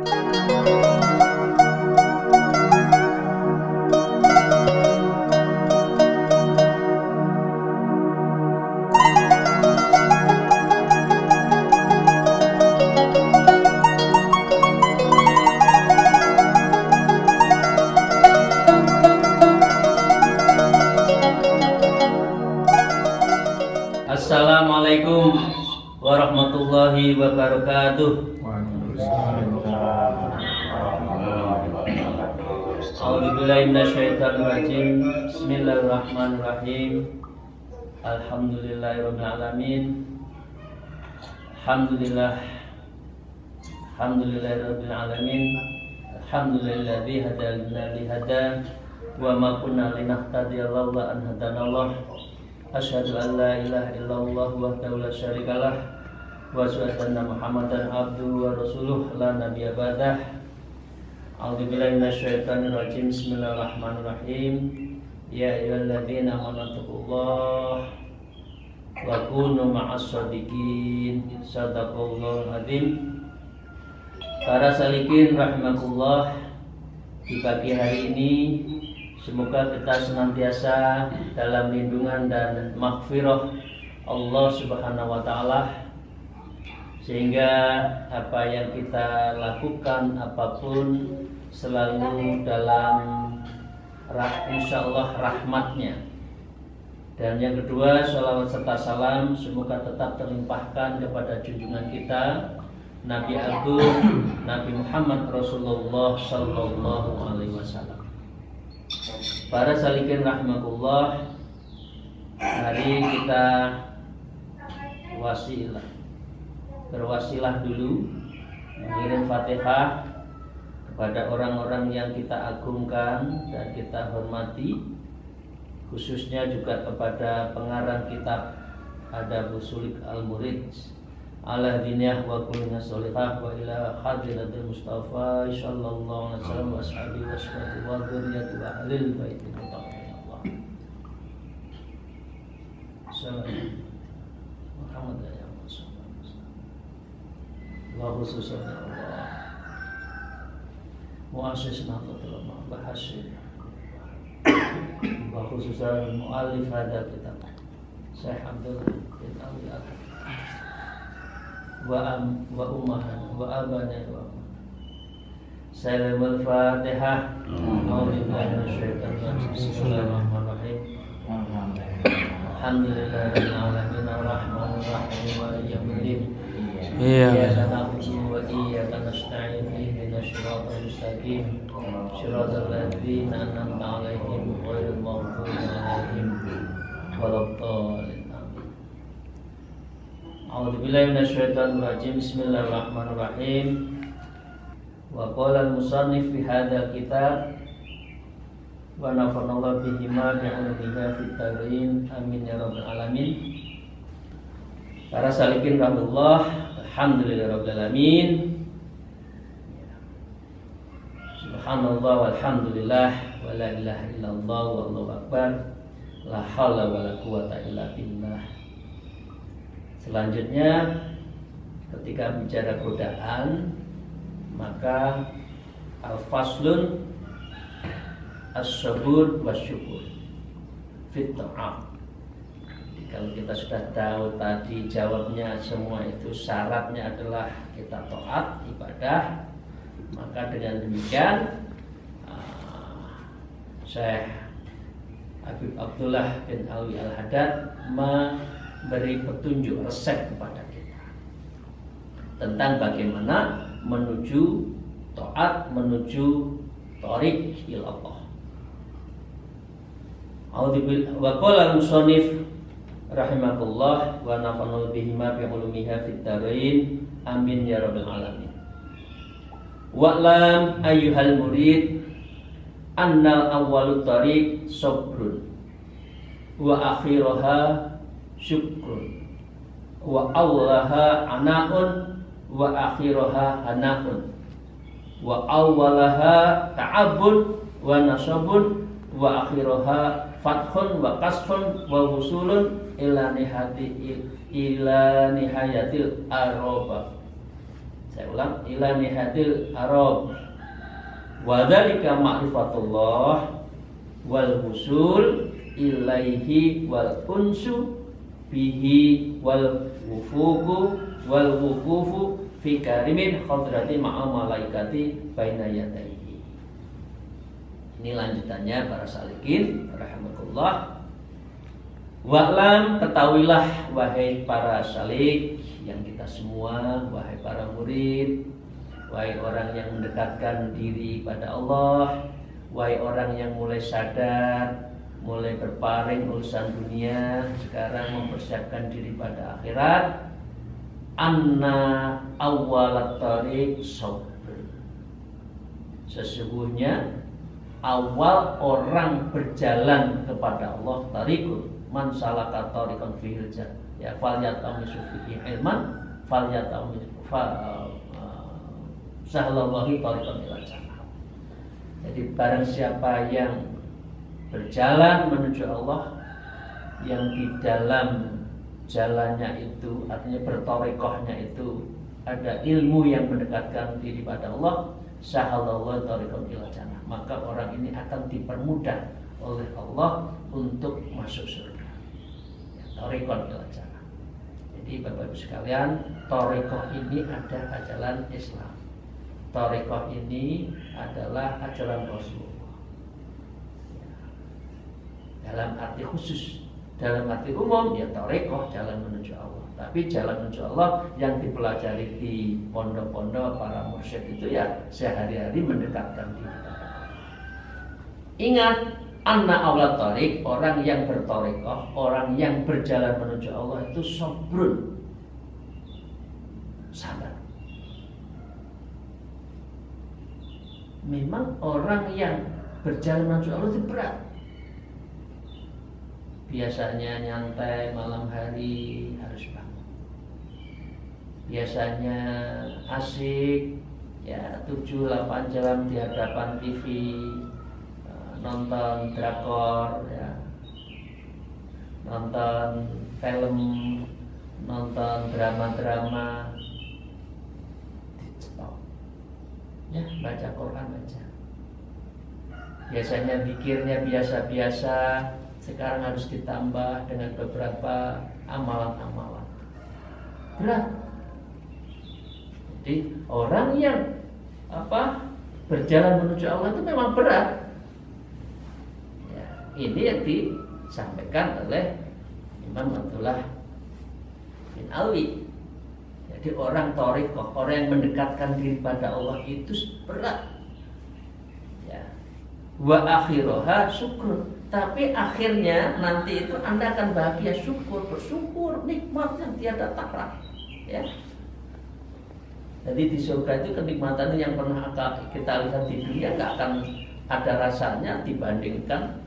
Assalamualaikum warahmatullahi wabarakatuh. A'udzubillahi minasyaitonir rajim. Bismillahirrahmanirrahim. Alhamdulillahirabbil alamin. Alhamdulillahirabbil alamin. Alhamdulilladzi hadana li hada wa ma kunna linahtadiya laula an hadanallah. Asyhadu an la ilaha illallah wahdahu la syarikalah wa asyhadu anna Muhammadan abduhu wa rasuluh la nabiyya ba'dah. A'udzubillahi minasyaitonir rajim. Bismillahirrahmanirrahim. Ya ayyuhalladzina amanu taqullaha wa kunu ma'as shadiqin. Shadaqallahul azim. Para salikin rahimakumullah, di pagi hari ini semoga kita senantiasa dalam lindungan dan maghfirah Allah Subhanahu wa taala, sehingga apa yang kita lakukan apapun selalu dalam insyaallah rahmatnya. Dan yang kedua, sholawat serta salam semoga tetap terlimpahkan kepada junjungan kita Nabi Agung Nabi Muhammad Rasulullah Sallallahu Alaihi Wasallam. Para salikin rahmatullah, mari kita berwasilah dulu mengirim Fatihah kepada orang-orang yang kita agungkan dan kita hormati, khususnya juga kepada pengarang kitab Adabus Sulik Al-Murid ala diniyah wa kulina sholihah wa ila hadratil Mustafa sallallahu alaihi wasallam wa ashabihi wa sahbihi wa dzurriyyati wa ahlil baiti Allah. Sallallahu Muhammad ya Rasulullah. Wa khususan Allah muassis Nahdlatul Ulama bahasir wa khususan muallif hadal kitab Syekh Abdul bin Ali Al-Haq wa ummahan wa abana wa salamul Fatihah. Bismillahirrahmanirrahim. Alhamdulillahirabbil alamin arrahmanir rahim maliki yaumiddin. Iyyaka na'budu wa iyyaka nasta'in ihdinas siratal mustaqim siratal ladzina an'amta 'alaihim ghairil maghdubi 'alaihim waladdallin. A'udzubillahi minasyaitonir rajim. Bismillahirrahmanirrahim. Wa qala al-musannif fi hadzal kitab wa nafa'anallahu bihi ma bi'ulumihi fid dharain amin ya rabbal alamin. Para salikin rahmatullah, alhamdulillahirabbil alamin. Subhanallah walhamdulillah wa la ilaha illallah wallahu akbar. La haula wala quwata illa billah. Selanjutnya, ketika bicara godaan, maka al-faslun as-sabur wasyukur fit ta'am. Kalau kita sudah tahu tadi jawabnya semua itu syaratnya adalah kita taat ibadah, maka dengan demikian Syekh Habib Abdullah bin Alwi Al-Haddad memberi petunjuk resep kepada kita tentang bagaimana menuju taat, menuju thariq ilallah. Wa qala al-musannif rahimakumullah wa nafa'ana bihi ma bi ulumiha fid dharain amin ya rabbal alamin. Wa'lam ayyuhal murid annal awwalut thariq sabrun wa akhiruha syukrun wa awwalaha ana'un wa akhiruha hana'un wa awwalaha ta'abbun wa nasabun wa akhiruha fathun wa kasfun wa wusulun ila nihayatil aroba. Saya ulang, ila nihadil arab wa dzalika ma'rifatullah wal husul ilaihi wal unsu bihi wal wukufu fi karimin khadrati ma'a malaikati baina yadayhi. Ini lanjutannya para salikin rahimakumullah. Wa'lam, ketahuilah wahai para salik yang kita semua, wahai para murid, wahai orang yang mendekatkan diri pada Allah, wahai orang yang mulai sadar, mulai berpaling urusan dunia, sekarang mempersiapkan diri pada akhirat. Anna awwalat tariq sabr. Sesungguhnya awal orang berjalan kepada Allah, tariqul man salaka tariqan fihil ya falyatamisu fihi ilman falyatamisu sahlallahu tariqan ila jannah. Jadi barang siapa yang berjalan menuju Allah, yang di dalam jalannya itu, artinya bertorikohnya itu ada ilmu yang mendekatkan diri pada Allah, sahlallahu tariqan ila jannah, maka orang ini akan dipermudah oleh Allah untuk masuk surga. Torikoh ila jannah. Jadi Bapak Ibu sekalian, torikoh ini ada ajaran Islam. Torikoh ini adalah ajaran Rasulullah. Dalam arti khusus, dalam arti umum ya torikoh jalan menuju Allah. Tapi jalan menuju Allah yang dipelajari di pondok-pondok para mursyid itu ya sehari-hari mendekatkan diri kepada Allah. Ingat, anna awlat tariq, orang yang bertorikoh, orang yang berjalan menuju Allah itu sabrun, sabar. Memang orang yang berjalan menuju Allah itu berat. Biasanya nyantai malam hari harus bangun. Biasanya asik ya 7-8 jam di hadapan TV, nonton drakor ya, nonton film, nonton drama-drama, ya baca Quran aja. Biasanya pikirnya biasa-biasa, sekarang harus ditambah dengan beberapa amalan-amalan berat. Jadi orang yang berjalan menuju Allah itu memang berat. Ini yang disampaikan oleh Imam Abdullah bin Alwi. Jadi orang thariqah, orang yang mendekatkan diri pada Allah itu berat. Ya. Wa akhiroha syukur. Tapi akhirnya nanti itu Anda akan bahagia, syukur, bersyukur, nikmat yang tiada tara. Ya. Jadi di surga itu kenikmatan yang pernah kita lihat di dunia nggak akan ada rasanya dibandingkan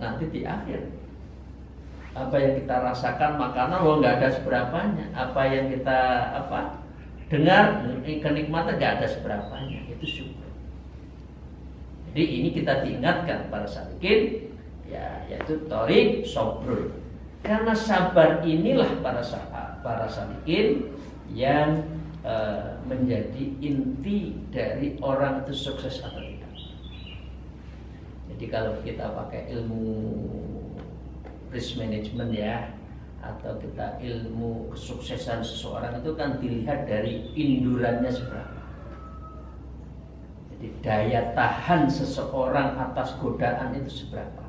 nanti di akhir. Apa yang kita rasakan makanan nggak ada seberapanya. Apa yang kita dengar kenikmatan nggak ada seberapanya. Itu syukur. Jadi ini kita diingatkan para salikin, ya, yaitu thariq sabrul. Karena sabar inilah para salikin yang menjadi inti dari orang itu sukses atau tidak. Jadi kalau kita pakai ilmu risk management ya, atau kita ilmu kesuksesan seseorang itu kan dilihat dari indurannya seberapa. Jadi daya tahan seseorang atas godaan itu seberapa.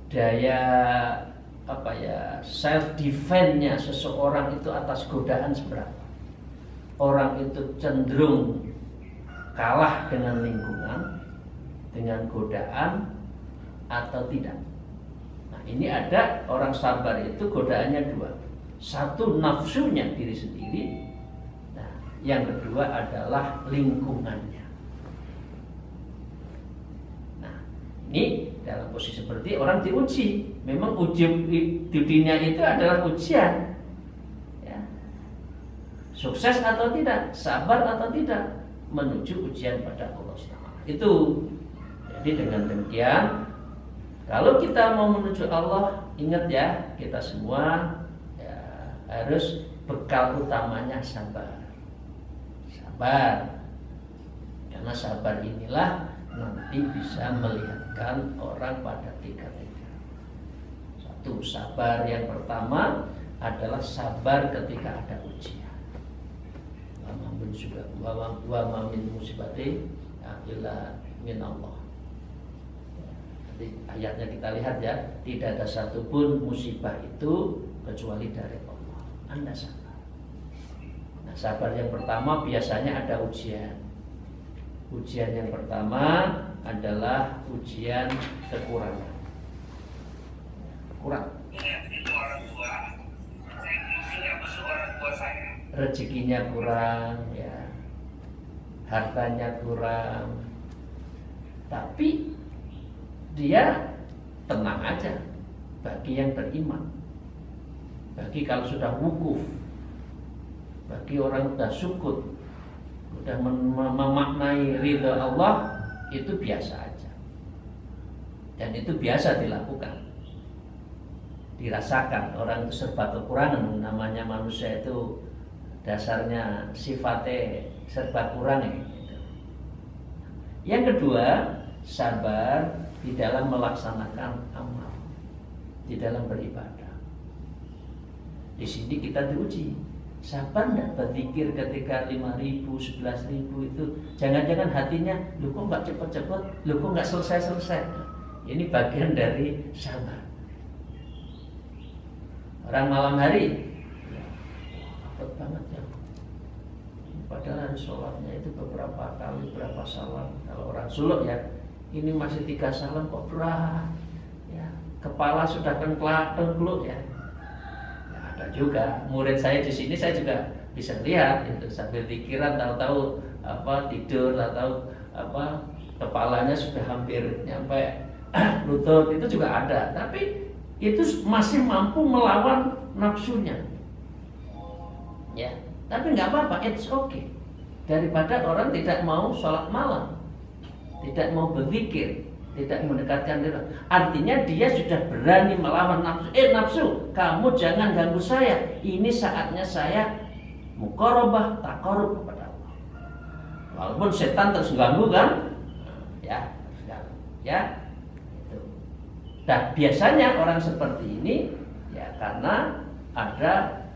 Daya self defense-nya seseorang itu atas godaan seberapa. Orang itu cenderung kalah dengan lingkungan, dengan godaan atau tidak. Nah, ini ada orang sabar itu godaannya dua. Satu, nafsunya diri sendiri. Nah, yang kedua adalah lingkungannya. Nah, ini dalam posisi seperti orang diuji. Memang uji di dunia itu adalah ujian. Ya. Sukses atau tidak, sabar atau tidak, menuju ujian pada Allah SWT. Itu. Jadi dengan demikian, kalau kita mau menuju Allah, ingat ya, kita semua ya, harus bekal utamanya sabar. Sabar. Karena sabar inilah nanti bisa melihatkan orang pada tingkat. Satu, sabar yang pertama adalah sabar ketika ada ujian. Wa ma min musibati illa min Allah. Jadi ayatnya kita lihat ya, tidak ada satupun musibah itu kecuali dari Allah. Anda sabar. Nah, sabar yang pertama biasanya ada ujian. Ujian yang pertama adalah ujian kekurangan. Kurang. Rezekinya kurang, ya, hartanya kurang, tapi dia tenang aja. Bagi yang beriman, bagi kalau sudah wukuf, bagi orang sudah syukur, sudah memaknai ridha Allah, itu biasa aja, dan itu biasa dilakukan, dirasakan. Orang itu serba kekurangan, namanya manusia itu dasarnya sifatnya serba kurang ya. Yang kedua, sabar di dalam melaksanakan amal, di dalam beribadah. Di sini kita diuji. Sabar enggak berzikir ketika 5.000, 11.000 itu? Jangan-jangan hatinya, lu kok enggak cepet-cepet, lu kok enggak selesai-selesai. Ini bagian dari sabar. Orang malam hari, cepet banget ya. Padahal sholatnya itu beberapa kali, berapa salam. Kalau orang suluk ya, ini masih 3 salam kok berat. Ya, kepala sudah tengkluk ya. Ya. Ada juga murid saya di sini, saya juga bisa lihat itu sambil pikiran, tahu-tahu tidur, tahu kepalanya sudah hampir nyampe lutut, itu juga ada. Tapi itu masih mampu melawan nafsunya. Ya. Tapi nggak apa-apa, it's okay. Daripada orang tidak mau sholat malam, tidak mau berzikir, tidak mendekatkan diri. Artinya dia sudah berani melawan nafsu. Nafsu, kamu jangan ganggu saya. Ini saatnya saya muqarabah, taqarrub kepada Allah. Walaupun setan terus ganggu kan, ya, ya. Itu. Dan biasanya orang seperti ini, ya karena ada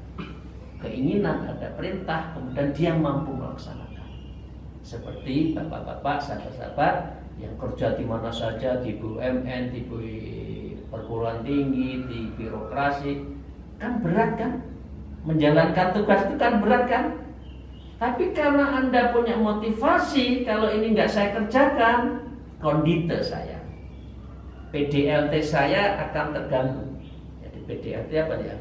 keinginan, ada perintah, kemudian dia mampu melaksanakan. Seperti bapak-bapak, sahabat-sahabat yang kerja di mana saja, di BUMN, di perguruan tinggi, di birokrasi, kan berat kan? Menjalankan tugas itu kan berat kan? Tapi karena Anda punya motivasi, kalau ini nggak saya kerjakan, kondite saya, PDLT saya akan terganggu. Jadi PDLT apa ya?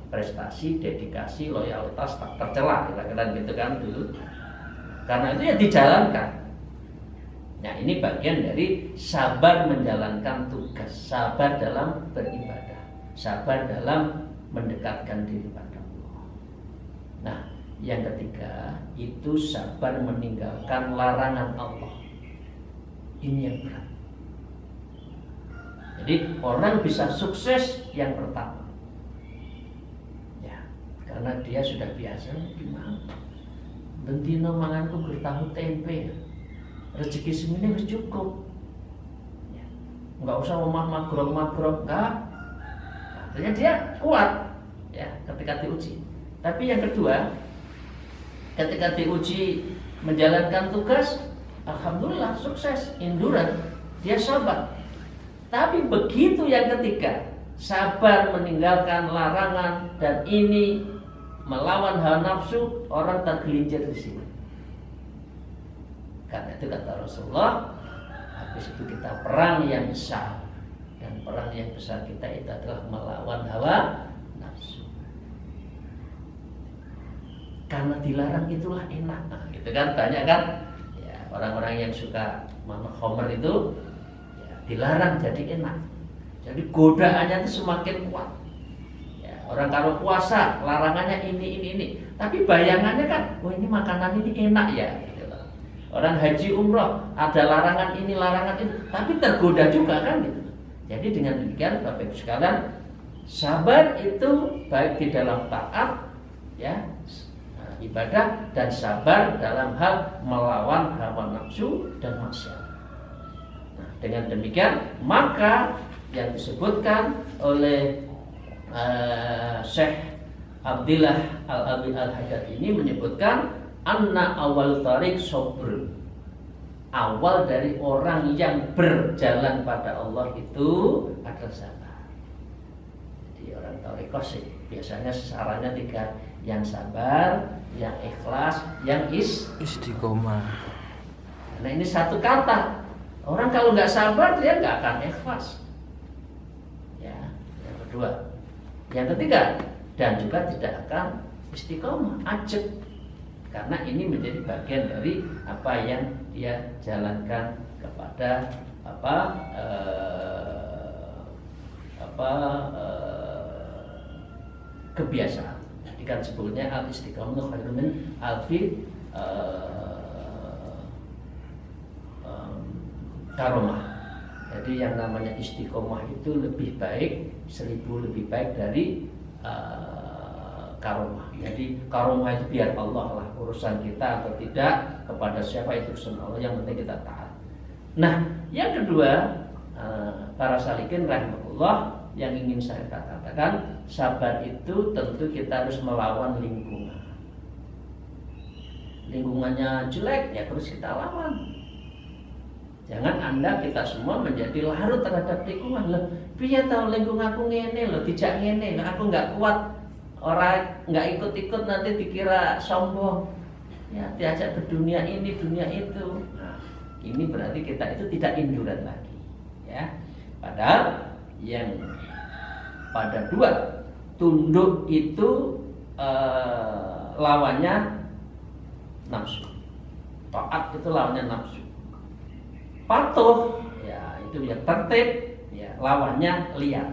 Prestasi, dedikasi, loyalitas tak tercela, kira-kira gitu kan dulu. Karena itu ya dijalankan. Nah, ini bagian dari sabar menjalankan tugas, sabar dalam beribadah, sabar dalam mendekatkan diri pada Allah. Nah, yang ketiga itu sabar meninggalkan larangan Allah. Ini yang berat. Jadi orang bisa sukses yang pertama, karena dia sudah biasa. Gimana bentino manganku bertahu tempe, rezeki semini harus cukup ya. Nggak usah magrok-magrok, enggak. Artinya dia kuat ya ketika diuji. Tapi yang kedua, ketika diuji menjalankan tugas, alhamdulillah sukses, induran, dia sabar. Tapi begitu yang ketiga, sabar meninggalkan larangan dan ini melawan hawa nafsu, orang tergelincir di sini. Karena itu kata Rasulullah, habis itu kita perang yang besar, dan perang yang besar kita itu adalah melawan hawa nafsu. Karena dilarang itulah enak, nah, gitu kan banyak kan? Ya, orang-orang yang suka khamr itu ya, dilarang jadi enak. Jadi godaannya itu semakin kuat. Orang kalau puasa larangannya ini. Tapi bayangannya kan, oh ini makanan ini enak ya. Orang haji umroh ada larangan ini, larangan itu, tapi tergoda juga kan gitu. Jadi dengan demikian Bapak Ibu sekalian, Sabar itu baik di dalam taat, ya, ibadah, dan sabar dalam hal melawan hawa nafsu dan maksiat. Nah, dengan demikian maka yang disebutkan oleh Syekh Abdillah Al-Abi Al-Haddad ini menyebutkan anna awal tarik sabr. Awal dari orang yang berjalan pada Allah itu adalah sabar. Jadi orang tarekat sih biasanya sasarannya 3, yang sabar, yang ikhlas, yang istiqomah. Nah ini satu kata. Orang kalau nggak sabar dia nggak akan ikhlas. Ya, yang kedua. Yang ketiga, dan juga tidak akan istiqomah, ajab. Karena ini menjadi bagian dari apa yang dia jalankan kepada kebiasaan. Jadi kan sebetulnya al istiqomah khairun min alfi karomah. Jadi yang namanya istiqomah itu lebih baik 1000 lebih baik dari karomah. Jadi karomah itu biar Allah lah, urusan kita atau tidak kepada siapa itu urusan Allah, yang penting kita taat. Nah, yang kedua, para salikin rahimahullah, yang ingin saya katakan, sabar itu tentu kita harus melawan lingkungan. Lingkungannya jelek, ya terus kita lawan. Jangan Anda kita semua menjadi larut terhadap lingkungan. Loh, piye tahu lingkunganku ngene loh, dijak ngene, aku nggak kuat. Orang nggak ikut-ikut nanti dikira sombong, ya diajak ke dunia ini, dunia itu. Nah, ini berarti kita itu tidak induran lagi, ya. Padahal yang pada 2, tunduk itu lawannya nafsu, taat itu lawannya nafsu, patuh, ya itu yang tertib, ya lawannya liar.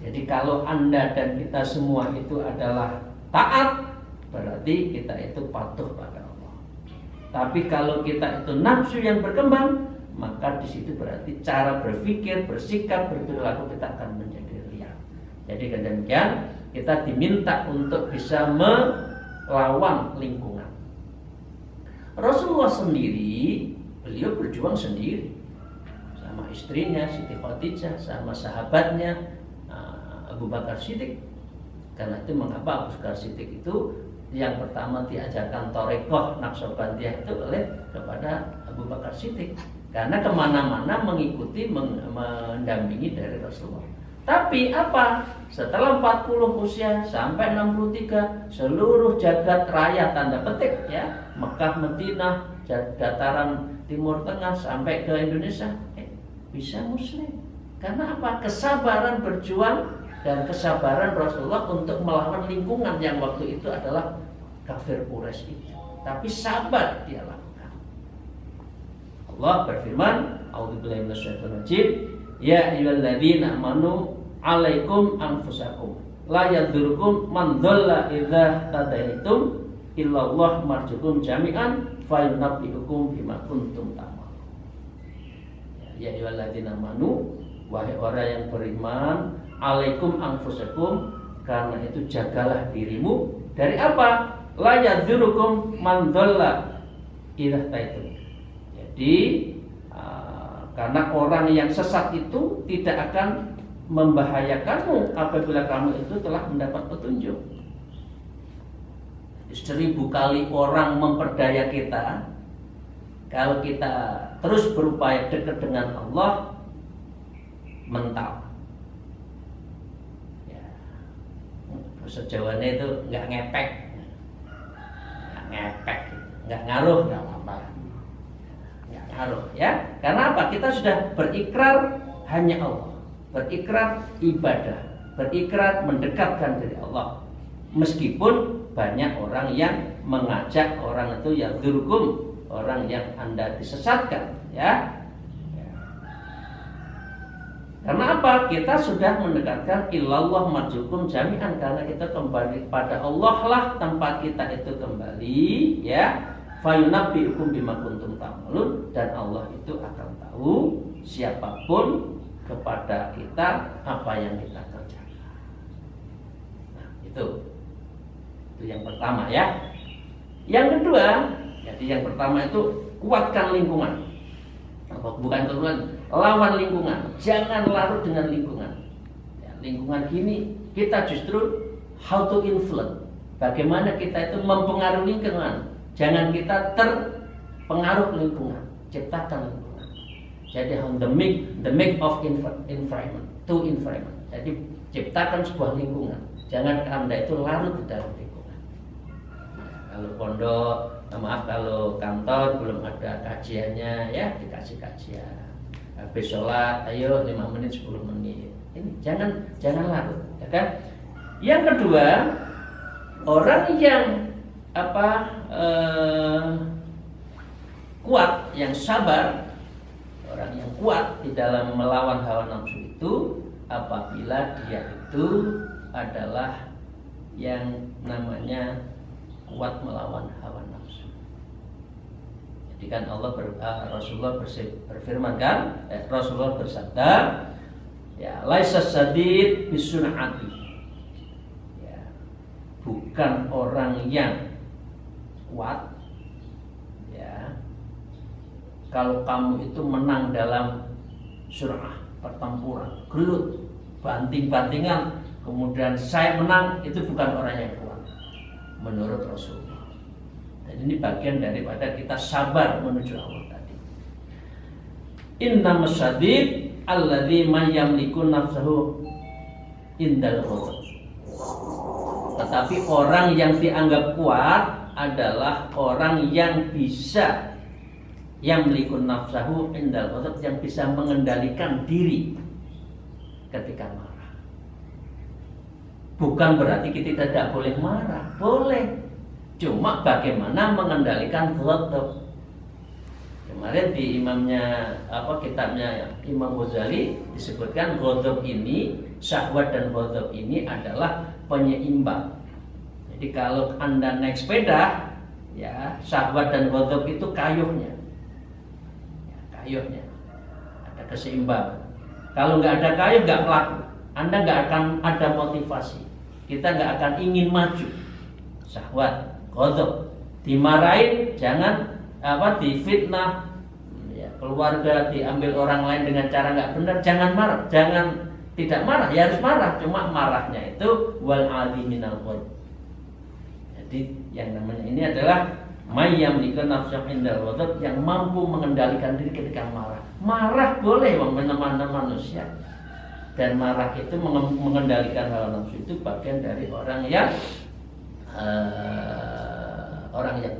Jadi kalau Anda dan kita semua itu adalah taat, berarti kita itu patuh pada Allah. Tapi kalau kita itu nafsu yang berkembang, maka di situ berarti cara berpikir, bersikap, berperilaku kita akan menjadi liar. Jadi dengan demikian kita diminta untuk bisa melawan lingkungan. Rasulullah sendiri, beliau berjuang sendiri sama istrinya Siti Khadijah, sama sahabatnya Abu Bakar Siddiq. Karena itu mengapa Abu Bakar Siddiq itu yang pertama diajarkan Thariqah Naqsabandiyah itu oleh kepada Abu Bakar Siddiq, karena kemana-mana mengikuti, mendampingi dari Rasulullah. Tapi apa? Setelah 40 usia sampai 63, seluruh jagat raya tanda petik, ya, Mekah, Madinah, dataran Timur Tengah sampai ke Indonesia, bisa Muslim. Karena apa? Kesabaran berjuang dan kesabaran Rasulullah untuk melawan lingkungan yang waktu itu adalah kafir Quraisy itu. Tapi sabar dia lakukan. Allah berfirman, A'udzubillahi minasyaitonir rajim, ya ayyuhalladzina amanu 'alaikum anfusakum la yadurrukum man dhalla idza tadaitum illallah marjukum jami'an fa yunabbi'ukum bima kuntum ta'malun. Ya ayyuhalladzina amanu, wahai orang yang beriman, alaikum anfusakum, karena itu jagalah dirimu dari apa? La yadurrukum man dhalla idza tadaitum. Jadi karena orang yang sesat itu tidak akan membahayakanmu apabila kamu itu telah mendapat petunjuk. 1000 kali orang memperdaya kita, kalau kita terus berupaya dekat dengan Allah, mental. Ya, bahasa Jawanya itu nggak ngepek, nggak ngaruh, nggak apa-apa. Ngaruh, ya. Karena apa? Kita sudah berikrar hanya Allah, berikrar ibadah, berikrar mendekatkan dari Allah. Meskipun banyak orang yang mengajak orang itu yang durkum, orang yang Anda disesatkan, ya. Karena apa? Kita sudah mendekatkan ilallah marjukum jami'an, karena kita kembali pada Allah lah tempat kita itu kembali, ya. Fayunabbi'ukum bima kuntum ta'malun, dan Allah itu akan tahu siapapun kepada kita apa yang kita kerjakan. Nah, itu yang pertama ya. Yang kedua, jadi yang pertama itu kuatkan lingkungan. Bukan lingkungan, lawan lingkungan. Jangan larut dengan lingkungan. Ya, lingkungan gini kita justru how to influence. Bagaimana kita itu mempengaruhi lingkungan. Jangan kita terpengaruh lingkungan. Ciptakan lingkungan. Jadi the make of environment, to environment. Jadi ciptakan sebuah lingkungan. Jangan Anda itu larut di dalam lingkungan. Kalau pondok, maaf kalau kantor belum ada kajiannya, ya dikasih kajian. Habis sholat, ayo 5 menit 10 menit. Ini jangan larut, ya kan? Yang kedua, orang yang kuat, yang sabar, orang yang kuat di dalam melawan hawa nafsu itu apabila dia itu adalah yang namanya kuat melawan hawa nafsu. Jadi kan Rasulullah berfirman kan, Rasulullah bersabda, ya laisa sadid bisun'ati. Ya, bukan orang yang kuat. Ya, kalau kamu itu menang dalam surah pertempuran, gelut, banting-bantingan, kemudian saya menang, itu bukan orang yang kuat menurut Rasulullah. Dan ini bagian daripada kita sabar menuju Allah tadi. Innamas sadid alladzi may yamliku nafsahu indal ghadab. Tetapi orang yang dianggap kuat adalah orang yang bisa yamliku nafsahu indal ghadab, yang bisa mengendalikan diri ketika marah. Bukan berarti kita tidak boleh marah, boleh. Cuma bagaimana mengendalikan ghadab. Kemarin di kitabnya Imam Ghazali disebutkan ghadab ini, syahwat dan ghadab ini adalah penyeimbang. Jadi kalau Anda naik sepeda, ya syahwat dan ghadab itu kayuhnya. Ya, kayuhnya. Ada keseimbangan. Kalau nggak ada kayuh, nggak pelaku. Anda nggak akan ada motivasi. Kita nggak akan ingin maju. Syahwat, ghadab, dimarahin, jangan difitnah, ya, keluarga diambil orang lain dengan cara nggak benar, jangan marah, jangan tidak marah, ya harus marah, cuma marahnya itu wal adi minal ghadab. Jadi yang namanya ini adalah mayam likun nafsu indal ghadab, yang mampu mengendalikan diri ketika marah. Marah boleh menemani manusia. Dan marah itu mengendalikan hawa nafsu itu bagian dari orang yang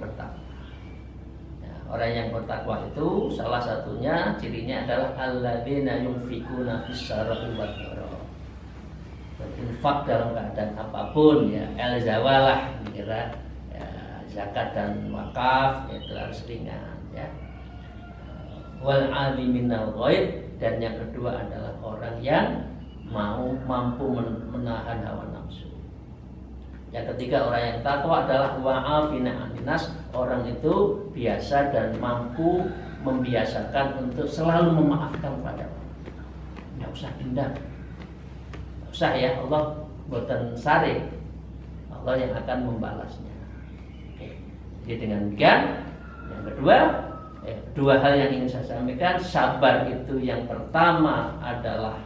bertakwa. Ya, orang yang bertakwa itu salah satunya cirinya adalah alladzina yunfikuna fis-sarra'i wad-dharra. Berinfak dalam keadaan apapun, ya el-zawalah, kira ya, zakat dan wakaf itu harus ringan, ya. Wal 'adhi minal ghaib. Dan yang kedua adalah orang yang mampu menahan hawa nafsu. Yang ketiga orang yang takwa adalah wa'afina aminas. Orang itu biasa dan mampu membiasakan untuk selalu memaafkan pada orang. Tidak usah dendam. Tidak usah ya, Allah boten sare. Allah yang akan membalasnya. Oke. Jadi dengan demikian, yang kedua, dua hal yang ingin saya sampaikan. Sabar itu yang pertama adalah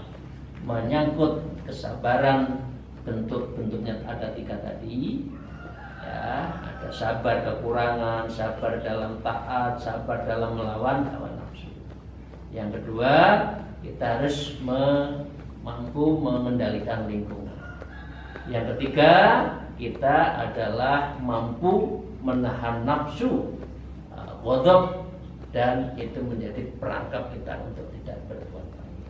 menyangkut kesabaran, bentuknya ada 3 tadi, ya, ada sabar kekurangan, sabar dalam taat, sabar dalam melawan hawa nafsu. Yang kedua, kita harus mampu mengendalikan lingkungan. Yang ketiga, kita adalah mampu menahan nafsu, ghadab, dan itu menjadi perangkap kita untuk tidak berbuat baik.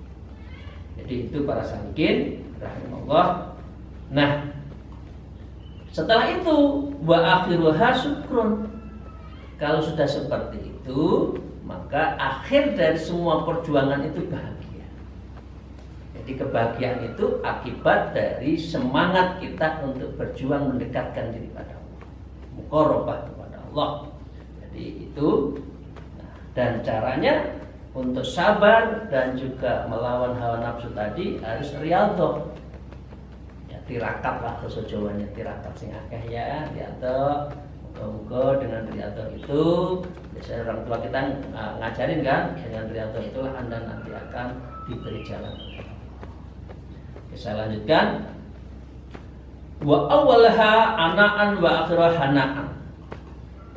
Jadi itu para salikin rahimahullah. Nah, setelah itu wa akhiruha syukrun. Kalau sudah seperti itu, maka akhir dari semua perjuangan itu bahagia. Jadi kebahagiaan itu akibat dari semangat kita untuk berjuang mendekatkan diri pada Allah, muqarrabah kepada Allah. Jadi itu. Dan caranya untuk sabar dan juga melawan hawa nafsu tadi harus riyadhah. Ya tirakat lah bahasa Jawanya, tirakat sing akeh ya, riyadhah. Muga-muga dengan riyadhah itu biasanya orang tua kita ngajarin kan, dengan riyadhah itulah Anda nanti akan diberi jalan. Oke, saya lanjutkan. Wa awwalaha ana'an wa akhirah hana'an.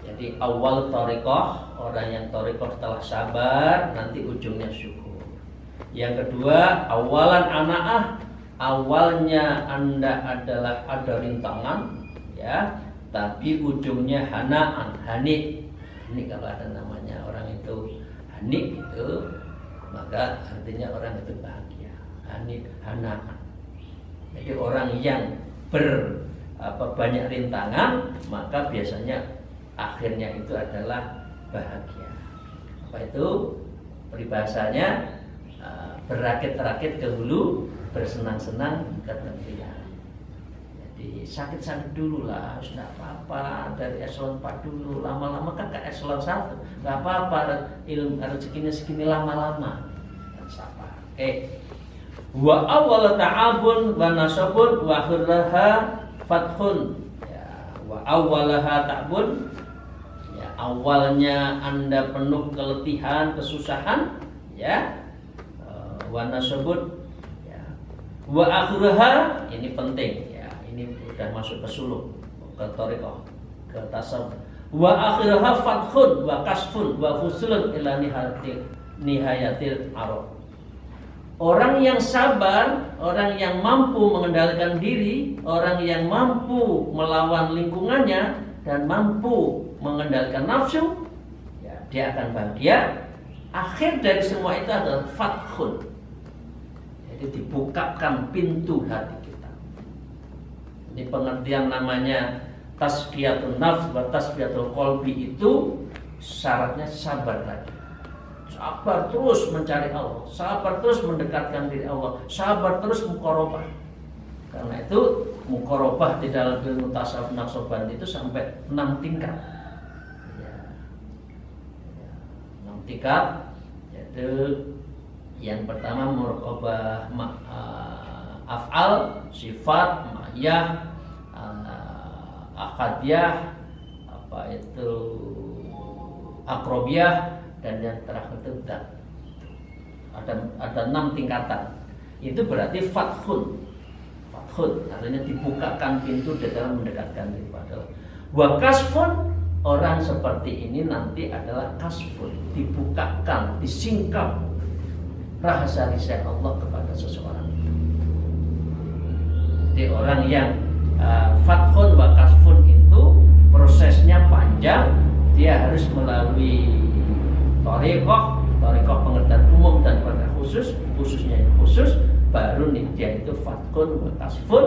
Jadi awal thariqah, orang yang thariqah setelah sabar nanti ujungnya syukur. Yang kedua, awalan ana'ah, awalnya Anda adalah ada rintangan ya, tapi ujungnya hana'an, hani. Ini kalau ada namanya orang itu hani itu, maka artinya orang itu bahagia. Hani, hana'an. Jadi orang yang banyak rintangan, maka biasanya akhirnya itu adalah bahagia. Apa itu? Peribahasanya berakit-rakit ke hulu, bersenang-senang ke tepian. Jadi sakit-sakit dulu lah, harus nggak apa-apa, dari eselon 4 dulu, lama-lama kan ke eselon 1, nggak apa-apa, ilmu rezekinya segini lama-lama. Dan sabar. Oke. Wa awwal ta'abun wa nasabun wa akhiraha fathun. Ya, wa awwalaha ta'bun. Ya, awalnya Anda penuh keletihan, kesusahan, ya. Wa nasabun. Ya. Wa akhiraha, ini penting, ya. Ini udah masuk ke suluk, ke thariqah, ke tasawuf. Wa akhiraha fathun wa kasfun wa fusulun ila nihayatil arab. Orang yang sabar, orang yang mampu mengendalikan diri, orang yang mampu melawan lingkungannya dan mampu mengendalikan nafsu, ya, dia akan bahagia. Akhir dari semua itu adalah fathun. Jadi dibukakan pintu hati kita. Ini pengertian namanya tazkiyatun nafs wa tasfiyatul qalbi, itu syaratnya sabar tadi. Sabar terus mencari Allah, sabar terus mendekatkan diri Allah, sabar terus muqarabah. Karena itu muqarabah di dalam ilmu tasawuf naqsyabandi itu sampai 6 tingkat. Ya. 6 tingkat, yaitu yang pertama muraqabah af'al, sifat, ma'iyah, akadiyah, apa itu akrobiyah, dan yang terakhir itu ada 6 tingkatan. Itu berarti fathun, artinya dibukakan pintu di dalam mendekatkan diri pada Allah. Wa kasfun, orang seperti ini nanti adalah kasfun, dibukakan, disingkap rahasia-rahasia Allah kepada seseorang. Jadi orang yang fathun wa kasfun itu prosesnya panjang, dia harus melalui thariqah pengertian umum dan pengertian khusus, khususnya yang khusus, baru nih dia itu fathun wa kasfun.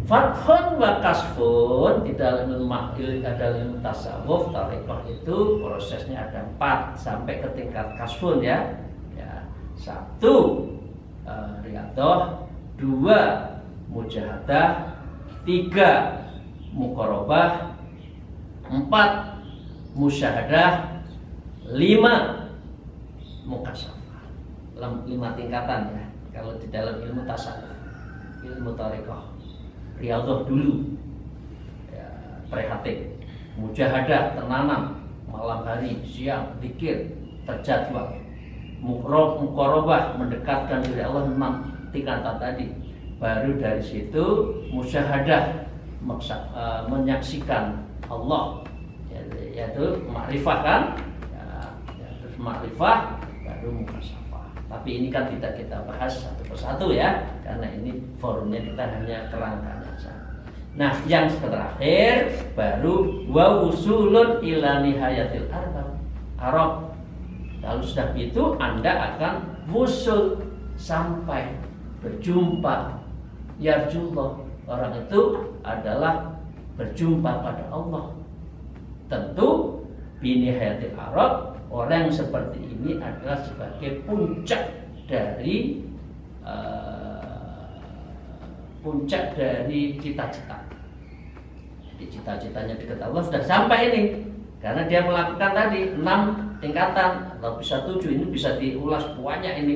Fathun wa kasfun di dalam ilmu tasawuf thariqah itu prosesnya ada 4 sampai ke tingkat kasfun ya. 1 riyadhah, 2 mujahadah, 3 muqarabah, 4 musyahadah, 5 mukasyafah. 5 tingkatan ya. Kalau di dalam ilmu tasawuf, ilmu thariqah, riyadhah dulu ya, prihatin, mujahadah tertanam malam hari, siang zikir terjadwal, muqarabah mendekatkan diri Allah 6 tingkatan tadi. Baru dari situ musyahadah, menyaksikan Allah, yaitu makrifah kan. Makrifah, baru mukasyafah. Tapi ini kan tidak kita bahas satu persatu ya, karena ini forumnya kita hanya kerangkanya saja. Nah, yang terakhir baru wa wusulun ila nihayatil arab. Kalau sudah itu Anda akan wusul, sampai berjumpa yarjullah. Orang itu adalah berjumpa pada Allah. Tentu binihayatil arab, orang seperti ini adalah sebagai puncak dari cita-cita. Jadi cita-citanya dekat Allah sudah sampai ini, Karena dia melakukan tadi 6 tingkatan atau bisa 7, ini bisa diulas banyak ini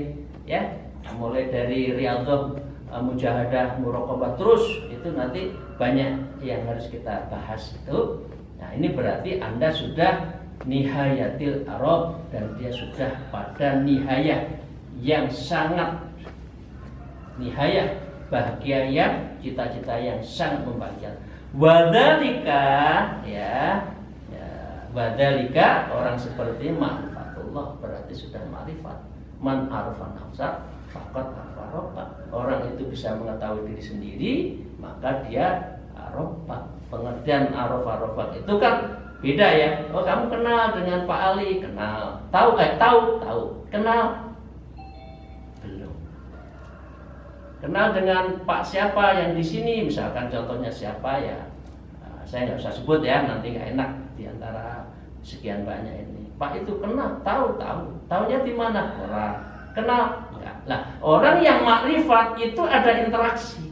ya. Mulai dari riyadhah, mujahadah, muraqabah, terus itu nanti banyak yang harus kita bahas itu. Nah, ini berarti Anda sudah nihayatil arab dan dia sudah pada nihayah yang sangat nihayah, bahagia yang cita-cita yang sangat membahagiakan. Wadzalika ya, wadzalika orang seperti ma'rifatullah berarti sudah ma'rifat. Man arafan nafsa faqad arafa rabbah. Orang itu bisa mengetahui diri sendiri, maka dia arafa. Pengertian arafa itu kan beda ya. Oh, kamu kenal dengan Pak Ali, kenal. Tahu tahu. Kenal? Belum. Kenal dengan Pak siapa yang di sini, misalkan contohnya siapa ya. Saya nggak usah sebut ya, nanti nggak enak di antara sekian banyak ini. Pak itu kenal, tahu. Taunya di mana? Orang. Kenal? Enggak. Nah, orang yang makrifat itu ada interaksi.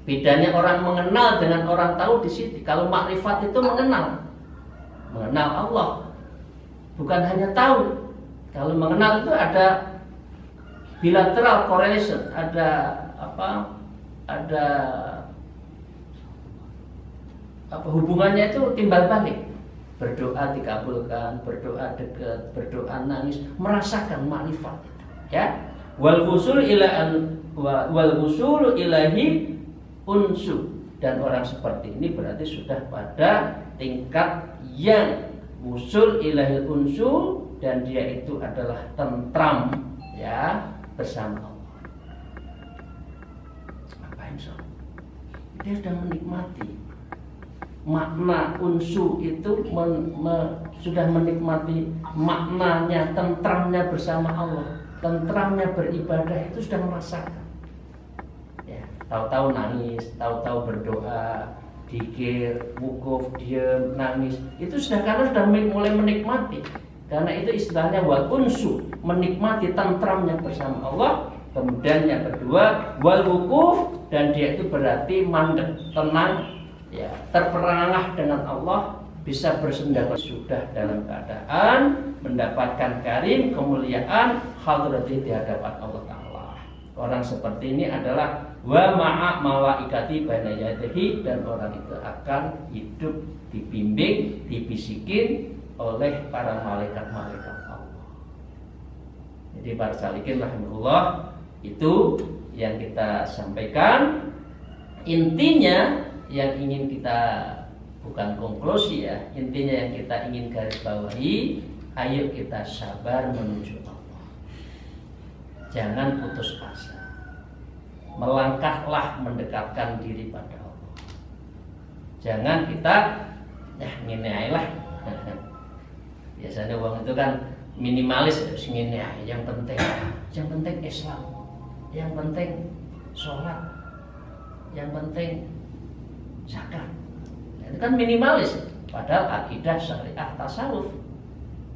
Bedanya orang mengenal dengan orang tahu di situ. Kalau makrifat itu mengenal Allah, bukan hanya tahu. Kalau mengenal itu ada bilateral correlation, ada hubungannya itu timbal balik. Berdoa dikabulkan, berdoa dekat, berdoa nangis, merasakan makrifat. Ya, wal wusul ilahi unsu, dan orang seperti ini berarti sudah pada tingkat yang wusul ilahil unsu, dan dia itu adalah tentram ya bersama Allah. Ngapain so? Dia sudah menikmati makna unsu itu, sudah menikmati maknanya tentramnya bersama Allah, tentramnya beribadah itu sudah merasakan. Tahu-tahu nangis, tahu-tahu berdoa, dikir, wukuf, diam, nangis. Itu sudah karena sudah mulai menikmati. Karena itu istilahnya wal unsu, menikmati tentramnya bersama Allah. Kemudian yang kedua wal wukuf, dan dia itu berarti mandek, tenang, ya, terperangah dengan Allah, bisa bersendirian, sudah dalam keadaan mendapatkan karim, kemuliaan, hadrati di hadapan Allah Ta'ala. Orang seperti ini adalah wa ma'a malaikati baina yadayhi, dan orang itu akan hidup dibimbing, dibisikin oleh para malaikat-malaikat Allah. Jadi para salikin rahimahullah, itu yang kita sampaikan. Intinya yang ingin kita, bukan konklusi ya, intinya yang kita ingin garis bawahi, ayo kita sabar menuju Allah. Jangan putus asa. Melangkahlah mendekatkan diri pada Allah. Jangan kita ngene ae lah. Biasanya orang itu kan minimalis, ngene ae, yang penting Islam, yang penting sholat, yang penting zakat. Itu kan minimalis. Padahal akidah, syariat, tasawuf.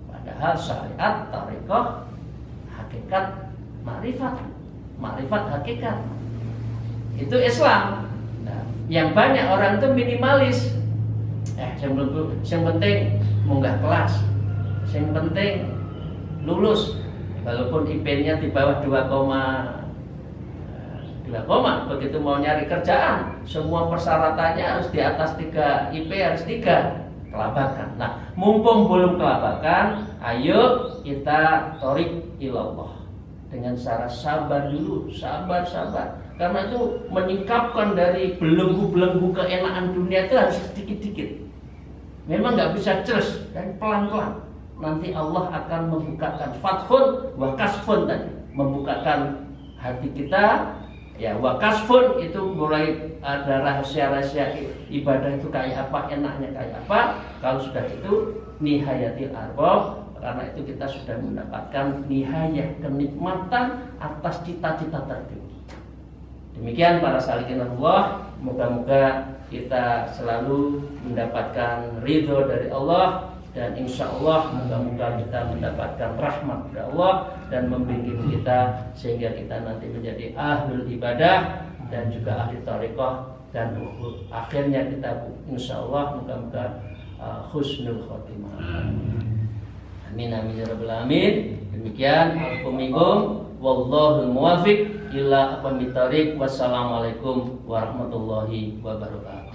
Padahal syariat, thariqah, hakikat, makrifat hakikat. Itu Islam. Nah, yang banyak orang itu minimalis. Yang penting munggah kelas, yang penting lulus, walaupun IP-nya di bawah 2, begitu mau nyari kerjaan, semua persyaratannya harus di atas 3, IP harus 3, kelabakan. Nah, mumpung belum kelabakan, ayo kita torik ilallah dengan cara sabar dulu, sabar. Karena itu menyingkapkan dari belenggu-belenggu keenaan dunia itu harus sedikit-sedikit. Memang nggak bisa terus, dan pelan-pelan. Nanti Allah akan membukakan fathun wa kasfun tadi, membukakan hati kita. Ya, wa kasfun itu mulai ada rahasia-rahasia ibadah itu kayak apa, enaknya kayak apa. Kalau sudah itu nihayatil arbab, karena itu kita sudah mendapatkan nihayah, kenikmatan atas cita-cita tertinggi. Demikian para salikin Allah, moga-moga kita selalu mendapatkan ridho dari Allah, dan insya Allah moga-moga kita mendapatkan rahmat dari Allah dan membimbing kita sehingga kita nanti menjadi ahlul ibadah dan juga ahli thariqah, dan akhirnya kita insya Allah moga-moga husnul khotimah. Amin amin ya rabbal alamin. Demikian alaikum wallahul muwafiq ila aqwamit thoriq. Wassalamualaikum warahmatullahi wabarakatuh.